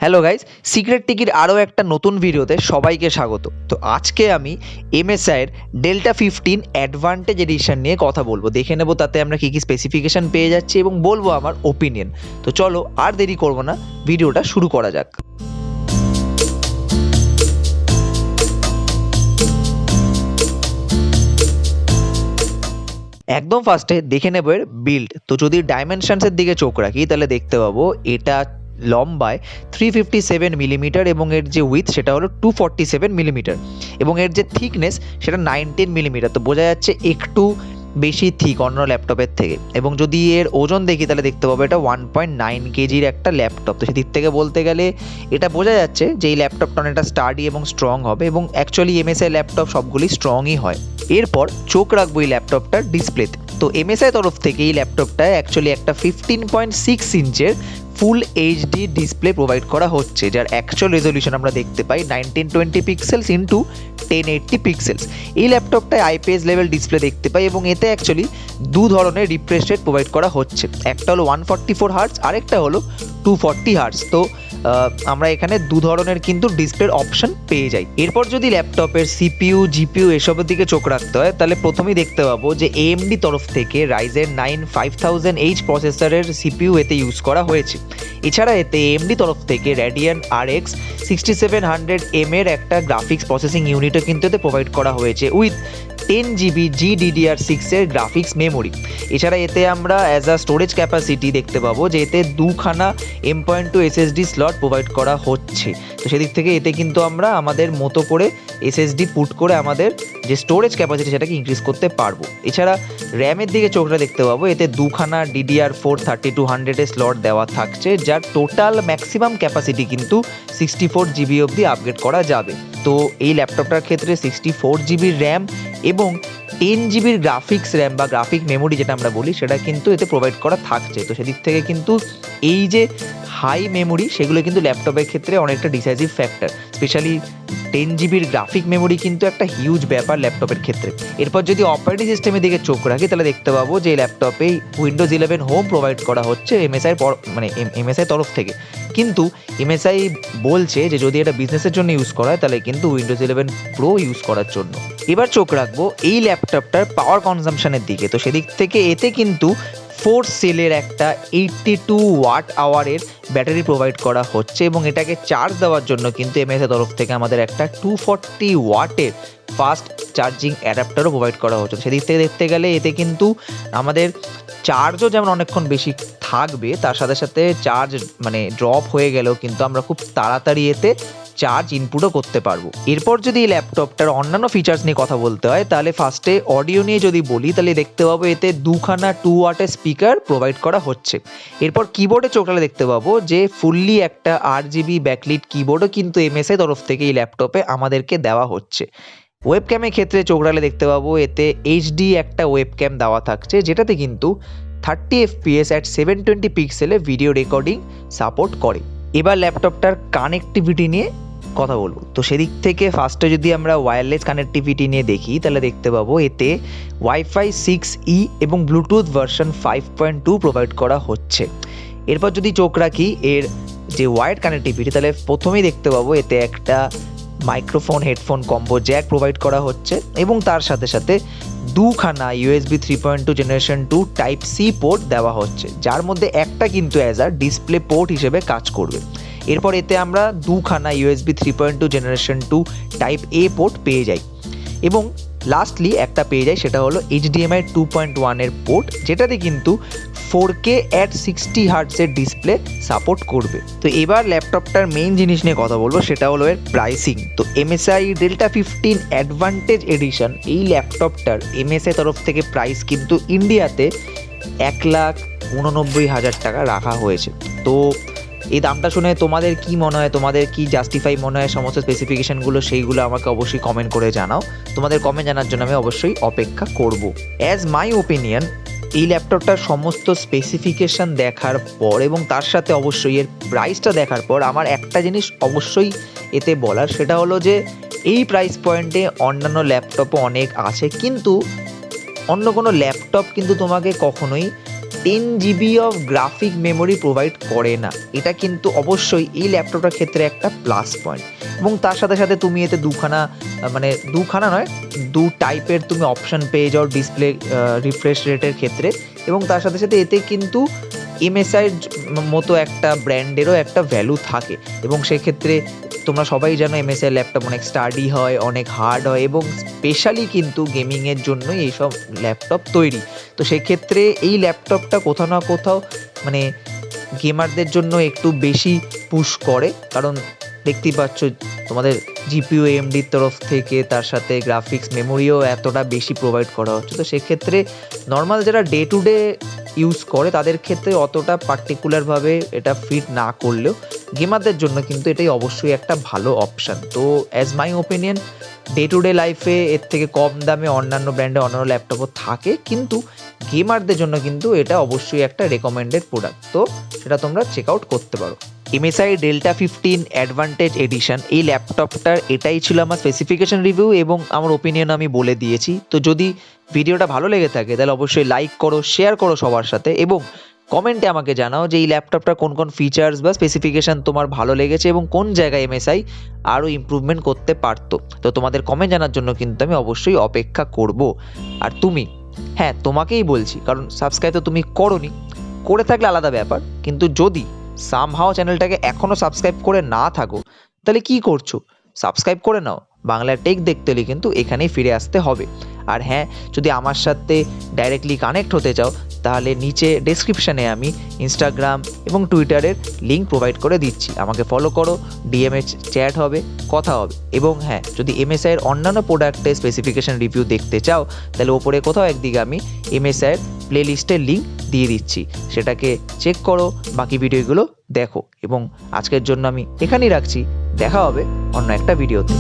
Hello guys, secret টিকির আরও একটা নতুন ভিডিওতে সবাইকে স্বাগত। তো আজকে আমি এমএসআইয়ের ডেল্টা 15 অ্যাডভান্টেজ এডিশন নিয়ে কথা বলবো। দেখে নেবো তাতে আমরা কী কী স্পেসিফিকেশান পেয়ে যাচ্ছি এবং বলবো আমার ওপিনিয়ন। তো চলো আর দেরি করবো না, ভিডিওটা শুরু করা যাক। একদম ফার্স্টে দেখে নেবো এর বিল্ড। তো যদি ডাইমেনশনসের দিকে চোখ রাখি তাহলে দেখতে পাবো এটা লম্বায় 357 মিলিমিটার এবং এর যে উইথ সেটা হলো 247 মিলিমিটার এবং এর যে থিকনেস সেটা 19 মিলিমিটার। তো বোঝা যাচ্ছে একটু বেশি থিক অন্য ল্যাপটপের থেকে। এবং যদি এর ওজন দেখি তাহলে দেখতে পাবো এটা 1.9 কেজির একটা ল্যাপটপ। তো সেদিক থেকে বলতে গেলে এটা বোঝা যাচ্ছে যে এই ল্যাপটপটা অনেকটা স্টাডি এবং স্ট্রং হবে এবং অ্যাকচুয়ালি এমএসআই ল্যাপটপ সবগুলি স্ট্রংই হয়। এরপর চোখ রাখবো এই ল্যাপটপটার ডিসপ্লেতে। তো এমএসআই তরফ থেকে এই ল্যাপটপটায় অ্যাকচুয়ালি একটা 15.6 ইঞ্চের ফুল এইচডি ডিসপ্লে প্রোভাইড করা হচ্ছে, যার অ্যাকচুয়াল রেজলিউশন আমরা দেখতে পাই 1920 পিক্সেলস ইন্টু 1080 পিক্সেলস। এই ল্যাপটপটায় আইপিএস লেভেল ডিসপ্লে দেখতে পাই এবং এতে অ্যাকচুয়ালি দু ধরনের রিফ্রেশ রেট প্রোভাইড করা হচ্ছে, একটা হলো 144 হার্টজ আরেকটা হলো 240 হার্টজ। তো আমরা এখানে দু ধরনের কিন্তু ডিসপ্লের অপশন পেয়ে যাই। এরপর যদি ল্যাপটপের সিপিইউ জিপিইউ এসবের দিকে চোখ রাখতে হয় তাহলে প্রথমেই দেখতে পাবো যে এএমডি তরফ থেকে রাইজেন 9 5000H প্রসেসরের সিপিইউ এতে ইউজ করা হয়েছে। এছাড়া এতে এএমডি তরফ থেকে র্যাডিয়ান RX 6700M এর একটা গ্রাফিক্স প্রসেসিং ইউনিটও কিন্তু এতে প্রোভাইড করা হয়েছে উইথ 10GB GDDR6 এর গ্রাফিক্স মেমোরি। এছাড়া এতে আমরা অ্যাজ আ স্টোরেজ ক্যাপাসিটি দেখতে পাবো যে এতে দুখানা M.2 SSD স্লট প্রোভাইড করা হচ্ছে। তো সেদিক থেকে এতে কিন্তু আমরা আমাদের মতো করে এসএসডি পুট করে আমাদের যে স্টোরেজ ক্যাপাসিটি সেটাকে ইনক্রিজ করতে পারবো। এছাড়া র্যামের দিকে চোখটা দেখতে পাবো এতে দুখানা DDR4 3200 এর স্লট দেওয়া থাকছে, যার টোটাল ম্যাক্সিমাম ক্যাপাসিটি কিন্তু 64GB অবধি আপগ্রেড করা যাবে। তো এই ল্যাপটপটার ক্ষেত্রে 64GB র্যাম এবং 10GBর গ্রাফিক্স র্যাম বা গ্রাফিক মেমোরি যেটা আমরা বলি সেটা কিন্তু এতে প্রোভাইড করা থাকছে। তো সেদিক থেকে কিন্তু এই যে হাই মেমোরি সেগুলো কিন্তু ল্যাপটপের ক্ষেত্রে অনেকটা ডিসাইসিভ ফ্যাক্টর। স্পেশালি 10GBর গ্রাফিক মেমোরি কিন্তু একটা হিউজ ব্যাপার ল্যাপটপের ক্ষেত্রে। এরপর যদি অপারেটিং সিস্টেমের দিকে চোখ রাখি তাহলে দেখতে পাবো যে ল্যাপটপে উইন্ডোজ 11 হোম প্রোভাইড করা হচ্ছে এমএসআই তরফ থেকে। কিন্তু এমএসআই বলছে যে যদি এটা বিজনেসের জন্য ইউজ করা হয় তাহলে কিন্তু উইন্ডোজ 11 প্রো ইউজ করার জন্য। এবার চোখ রাখবো এই ল্যাপটপটার পাওয়ার কনজাম্পশনের দিকে। তো সেদিক থেকে এতে কিন্তু 4 সেলের একটা 82 ওয়াট আওয়ারের ব্যাটারি প্রোভাইড করা হচ্ছে এবং এটাকে চার্জ দেওয়ার জন্য কিন্তু এমএসআই তরফ থেকে আমাদের একটা 240 ওয়াটের ফাস্ট চার্জিং অ্যাডাপ্টারও প্রোভাইড করা হচ্ছে। সেদিক থেকে দেখতে গেলে এতে কিন্তু আমাদের চার্জও যেমন অনেকক্ষণ বেশি থাকবে, তার সাথে সাথে চার্জ ড্রপ হয়ে গেলেও কিন্তু আমরা খুব তাড়াতাড়ি এতে চার্জ ইনপুটও করতে পারবো। এরপর যদি এই ল্যাপটপটার অন্যান্য ফিচার্স নিয়ে কথা বলতে হয় তাহলে ফার্স্টে অডিও নিয়ে যদি বলি তাহলে দেখতে পাবো এতে দুখানা 2 ওয়াটের স্পিকার প্রোভাইড করা হচ্ছে। এরপর কিবোর্ডে চোখলে দেখতে পাবো যে ফুললি একটা 8GB ব্যাকলিট কিবোর্ডও কিন্তু এমএসআই তরফ থেকে এই ল্যাপটপে আমাদেরকে দেওয়া হচ্ছে। ওয়েবক্যামের ক্ষেত্রে চোখরালে দেখতে পাবো এতে এইচডি একটা ওয়েবক্যাম দেওয়া থাকছে, যেটাতে কিন্তু 30 FPS অ্যাট 720 পিক্সেলে ভিডিও রেকর্ডিং সাপোর্ট করে। এবার ল্যাপটপটার কানেক্টিভিটি নিয়ে কথা বলবো। তো সেদিক থেকে ফার্স্টে যদি আমরা ওয়্যারলেস কানেক্টিভিটি নিয়ে দেখি তাহলে দেখতে পাবো এতে ওয়াইফাই 6E এবং ব্লুটুথ ভার্সন 5.2 প্রোভাইড করা হচ্ছে। এরপর যদি চোখ রাখি এর যে ওয়ার্ড কানেক্টিভিটি তাহলে প্রথমেই দেখতে পাবো এতে একটা microphone headphone combo jack provide করা হচ্ছে এবং তার সাথে সাথে দুখানা USB 3.2 generation 2 type C port দেওয়া হচ্ছে, যার মধ্যে একটা কিন্তু অ্যাজ আ ডিসপ্লে পোর্ট হিসেবে কাজ করবে। এরপর এতে আমরা দুখানা USB 3.2 জেনারেশন 2 টাইপ এ পোর্ট পেয়ে যাই এবং লাস্টলি একটা পেয়ে যাই সেটা হলো HDMI 2.1 এর পোর্ট, যেটাতে কিন্তু 4K at 60 হার্টজের ডিসপ্লে সাপোর্ট করবে। তো এবার ল্যাপটপটার মেইন জিনিস নিয়ে কথা বলবো, সেটা হলো এর প্রাইসিং। তো এমএসআই ডেল্টা 15 অ্যাডভান্টেজ এডিশন এই ল্যাপটপটার এমএসআই তরফ থেকে প্রাইস কিন্তু ইন্ডিয়াতে 1,89,000 টাকা রাখা হয়েছে। তো এই দামটা শুনে তোমাদের কি মনে হয়, তোমাদের কি জাস্টিফাই মনে হয় সমস্ত স্পেসিফিকেশনগুলো, সেইগুলো আমাকে অবশ্যই কমেন্ট করে জানাও। তোমাদের কমেন্ট জানার জন্য আমি অবশ্যই অপেক্ষা করব। অ্যাজ মাই ওপিনিয়ন এই ল্যাপটপটার সমস্ত স্পেসিফিকেশান দেখার পর এবং তার সাথে অবশ্যই এর প্রাইসটা দেখার পর আমার একটা জিনিস অবশ্যই এতে বলার, সেটা হলো যে এই প্রাইস পয়েন্টে অন্যান্য ল্যাপটপও অনেক আছে, কিন্তু অন্য কোনো ল্যাপটপ কিন্তু তোমাকে কখনোই 10 GB of graphic memory provide করে না। এটা কিন্তু অবশ্যই এই ল্যাপটপটার ক্ষেত্রে একটা প্লাস পয়েন্ট। এবং তার সাথে সাথে তুমি এতে দুখানা নয়, 2 টাইপের তুমি অপশান পেয়ে যাও ডিসপ্লে রিফ্রেশ রেটের ক্ষেত্রে। এবং তার সাথে সাথে এতে কিন্তু এমএসআইয়ের মতো একটা ব্র্যান্ডেরও একটা ভ্যালু থাকে। এবং সেক্ষেত্রে তোমরা সবাই জানো MSI ল্যাপটপ অনেক স্টাডি হয়, অনেক হার্ড হয় এবং স্পেশালি কিন্তু গেমিংয়ের জন্যই এইসব ল্যাপটপ তৈরি। তো সেক্ষেত্রে এই ল্যাপটপটা কোথাও না কোথাও মানে গেমারদের জন্য একটু বেশি পুশ করে, কারণ দেখতেই পাচ্ছ তোমাদের জিপিইউ AMDর তরফ থেকে, তার সাথে গ্রাফিক্স মেমোরিও এতটা বেশি প্রোভাইড করা হচ্ছে। তো সেক্ষেত্রে নর্মাল যারা ডে টু ডে ইউজ করে তাদের ক্ষেত্রে অতটা পার্টিকুলারভাবে এটা ফিট না করলেও গেমারদের জন্য কিন্তু এটাই অবশ্যই একটা ভালো অপশান। তো as my opinion, day to day লাইফে এর থেকে কম দামে অন্যান্য ব্র্যান্ডে অন্যান্য ল্যাপটপও থাকে, কিন্তু গেমারদের জন্য কিন্তু এটা অবশ্যই একটা রেকমেন্ডেড প্রোডাক্ট। তো সেটা তোমরা চেক আউট করতে পারো। MSI ডেল্টা 15 অ্যাডভান্টেজ এডিশন, এই ল্যাপটপটার এটাই ছিল আমার স্পেসিফিকেশন রিভিউ এবং আমার ওপিনিয়ন আমি বলে দিয়েছি। তো যদি ভিডিওটা ভালো লেগে থাকে তাহলে অবশ্যই লাইক করো, শেয়ার করো সবার সাথে এবং কমেন্টে আমাকে জানাও যে এই ল্যাপটপটার কোন কোন ফিচার্স বা স্পেসিফিকেশন তোমার ভালো লেগেছে এবং কোন জায়গায় MSI আরও ইমপ্রুভমেন্ট করতে পারতো। তো তোমাদের কমেন্ট জানার জন্য কিন্তু আমি অবশ্যই অপেক্ষা করব। আর তুমি, হ্যাঁ তোমাকেই বলছি, কারণ সাবস্ক্রাইব তো তুমি করোনি, করে থাকলে আলাদা ব্যাপার, কিন্তু যদি সামহাও চ্যানেলটাকে এখনও সাবস্ক্রাইব করে না থাকো তাহলে কি করছো? সাবস্ক্রাইব করে নাও। বাংলা টেক দেখতে হলে কিন্তু এখানেই ফিরে আসতে হবে। আর হ্যাঁ, যদি আমার সাথে ডাইরেক্টলি কানেক্ট হতে চাও তাহলে নিচে ডেসক্রিপশানে আমি ইনস্টাগ্রাম এবং টুইটারের লিঙ্ক প্রোভাইড করে দিচ্ছি। আমাকে ফলো করো, ডিএমএ চ্যাট হবে, কথা হবে। এবং হ্যাঁ, যদি MSIয়ের অন্যান্য প্রোডাক্টের স্পেসিফিকেশান রিভিউ দেখতে চাও তাহলে ওপরে কোথাও একদিকে আমি MSIয়ের প্লেলিস্টের লিঙ্ক দিয়ে দিচ্ছি, সেটাকে চেক করো, বাকি ভিডিওগুলো দেখো। এবং আজকের জন্য আমি এখানেই রাখছি, দেখা হবে অন্য একটা ভিডিওতে।